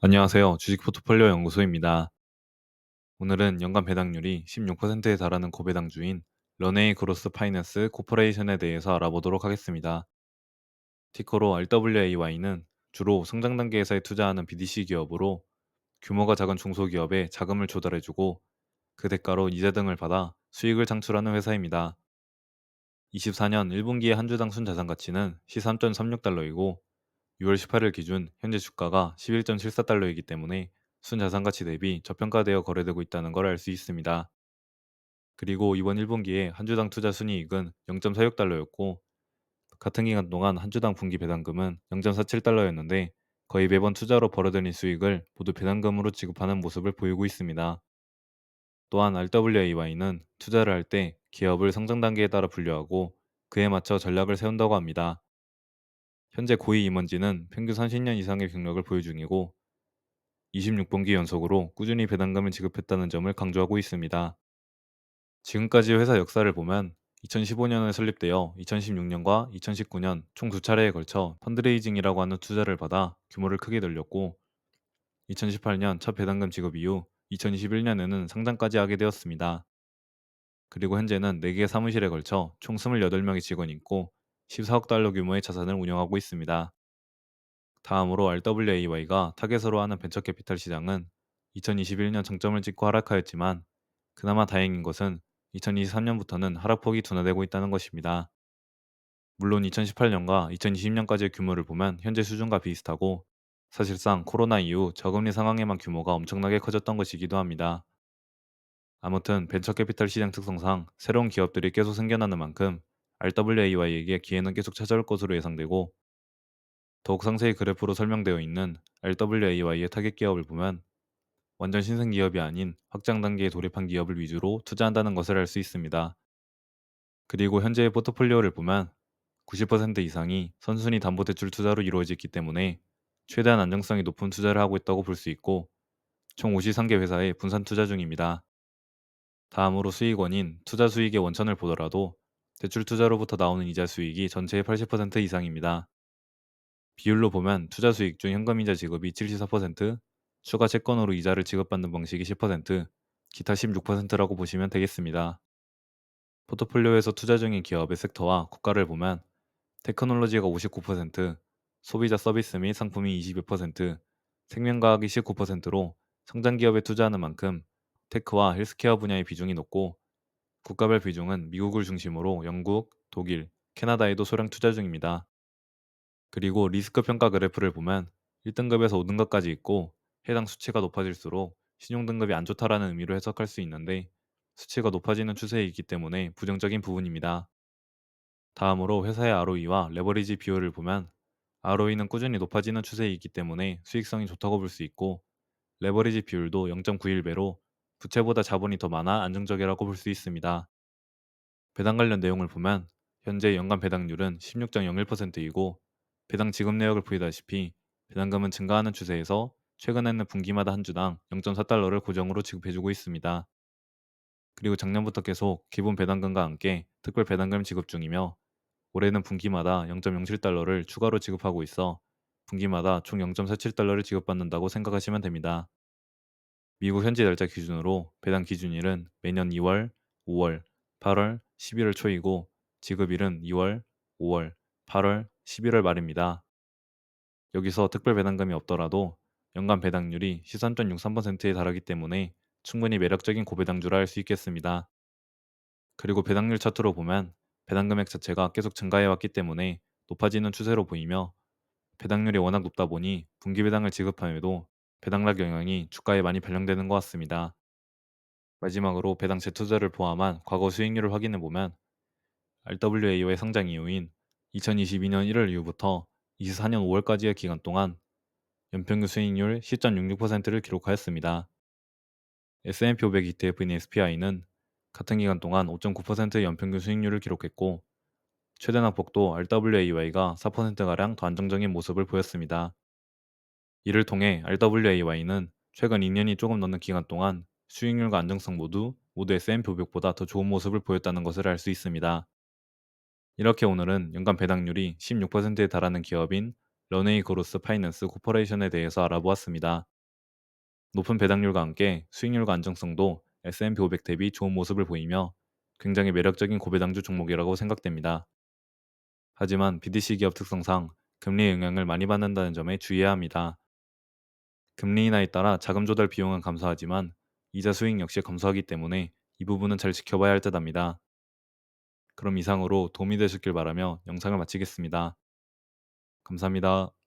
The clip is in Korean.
안녕하세요. 주식 포트폴리오 연구소입니다. 오늘은 연간 배당률이 16%에 달하는 고배당주인 런웨이 그로스 파이낸스 코퍼레이션에 대해서 알아보도록 하겠습니다. 티커로 RWAY는 주로 성장 단계에서 투자하는 BDC 기업으로 규모가 작은 중소기업에 자금을 조달해주고 그 대가로 이자 등을 받아 수익을 창출하는 회사입니다. 24년 1분기의 한 주당 순자산 가치는 13.36달러이고 6월 18일 기준 현재 주가가 11.74달러이기 때문에 순자산가치 대비 저평가되어 거래되고 있다는 걸 알 수 있습니다. 그리고 이번 1분기에 한 주당 투자 순이익은 0.46달러였고 같은 기간 동안 한 주당 분기 배당금은 0.47달러였는데 거의 매번 투자로 벌어들인 수익을 모두 배당금으로 지급하는 모습을 보이고 있습니다. 또한 RWAY는 투자를 할 때 기업을 성장 단계에 따라 분류하고 그에 맞춰 전략을 세운다고 합니다. 현재 고위 임원진은 평균 30년 이상의 경력을 보유 중이고 26분기 연속으로 꾸준히 배당금을 지급했다는 점을 강조하고 있습니다. 지금까지 회사 역사를 보면 2015년에 설립되어 2016년과 2019년 총 두 차례에 걸쳐 펀드레이징이라고 하는 투자를 받아 규모를 크게 늘렸고 2018년 첫 배당금 지급 이후 2021년에는 상장까지 하게 되었습니다. 그리고 현재는 4개 사무실에 걸쳐 총 28명의 직원이 있고 14억 달러 규모의 자산을 운영하고 있습니다. 다음으로 RWAY가 타겟으로 하는 벤처 캐피탈 시장은 2021년 정점을 찍고 하락하였지만 그나마 다행인 것은 2023년부터는 하락폭이 둔화되고 있다는 것입니다. 물론 2018년과 2020년까지의 규모를 보면 현재 수준과 비슷하고 사실상 코로나 이후 저금리 상황에만 규모가 엄청나게 커졌던 것이기도 합니다. 아무튼 벤처 캐피탈 시장 특성상 새로운 기업들이 계속 생겨나는 만큼 RWAY에게 기회는 계속 찾아올 것으로 예상되고 더욱 상세히 그래프로 설명되어 있는 RWAY의 타겟 기업을 보면 완전 신생 기업이 아닌 확장 단계에 돌입한 기업을 위주로 투자한다는 것을 알 수 있습니다. 그리고 현재의 포트폴리오를 보면 90% 이상이 선순위 담보대출 투자로 이루어지기 때문에 최대한 안정성이 높은 투자를 하고 있다고 볼 수 있고 총 53개 회사에 분산 투자 중입니다. 다음으로 수익원인 투자 수익의 원천을 보더라도 대출 투자로부터 나오는 이자 수익이 전체의 80% 이상입니다. 비율로 보면 투자 수익 중 현금이자 지급이 74%, 추가 채권으로 이자를 지급받는 방식이 10%, 기타 16%라고 보시면 되겠습니다. 포트폴리오에서 투자 중인 기업의 섹터와 국가를 보면 테크놀로지가 59%, 소비자 서비스 및 상품이 22%, 생명과학이 19%로 성장 기업에 투자하는 만큼 테크와 헬스케어 분야의 비중이 높고 국가별 비중은 미국을 중심으로 영국, 독일, 캐나다에도 소량 투자 중입니다. 그리고 리스크 평가 그래프를 보면 1등급에서 5등급까지 있고 해당 수치가 높아질수록 신용등급이 안 좋다라는 의미로 해석할 수 있는데 수치가 높아지는 추세에 있기 때문에 부정적인 부분입니다. 다음으로 회사의 ROE와 레버리지 비율을 보면 ROE는 꾸준히 높아지는 추세에 있기 때문에 수익성이 좋다고 볼 수 있고 레버리지 비율도 0.91배로 부채보다 자본이 더 많아 안정적이라고 볼 수 있습니다. 배당 관련 내용을 보면 현재 연간 배당률은 16.01%이고 배당 지급 내역을 보이다시피 배당금은 증가하는 추세에서 최근에는 분기마다 한 주당 0.4달러를 고정으로 지급해주고 있습니다. 그리고 작년부터 계속 기본 배당금과 함께 특별 배당금 지급 중이며 올해는 분기마다 0.07달러를 추가로 지급하고 있어 분기마다 총 0.47달러를 지급받는다고 생각하시면 됩니다. 미국 현지 날짜 기준으로 배당 기준일은 매년 2월, 5월, 8월, 11월 초이고 지급일은 2월, 5월, 8월, 11월 말입니다. 여기서 특별 배당금이 없더라도 연간 배당률이 13.63%에 달하기 때문에 충분히 매력적인 고배당주라 할 수 있겠습니다. 그리고 배당률 차트로 보면 배당 금액 자체가 계속 증가해 왔기 때문에 높아지는 추세로 보이며 배당률이 워낙 높다 보니 분기 배당을 지급함에도 배당락 영향이 주가에 많이 반영되는 것 같습니다. 마지막으로 배당 재투자를 포함한 과거 수익률을 확인해 보면 RWA의 상장 이후인 2022년 1월 이후부터 24년 5월까지의 기간 동안 연평균 수익률 10.66%를 기록하였습니다. S&P 500 ETF인 SPI는 같은 기간 동안 5.9%의 연평균 수익률을 기록했고 최대 낙폭도 RWAY가 4%가량 더 안정적인 모습을 보였습니다. 이를 통해 RWAY는 최근 2년이 조금 넘는 기간 동안 수익률과 안정성 모두 S&P 500보다 더 좋은 모습을 보였다는 것을 알 수 있습니다. 이렇게 오늘은 연간 배당률이 16%에 달하는 기업인 런웨이 그로스 파이낸스 코퍼레이션에 대해서 알아보았습니다. 높은 배당률과 함께 수익률과 안정성도 S&P 500 대비 좋은 모습을 보이며 굉장히 매력적인 고배당주 종목이라고 생각됩니다. 하지만 BDC 기업 특성상 금리 영향을 많이 받는다는 점에 주의해야 합니다. 금리 인하에 따라 자금 조달 비용은 감소하지만 이자 수익 역시 감소하기 때문에 이 부분은 잘 지켜봐야 할 듯합니다. 그럼 이상으로 도움이 되셨길 바라며 영상을 마치겠습니다. 감사합니다.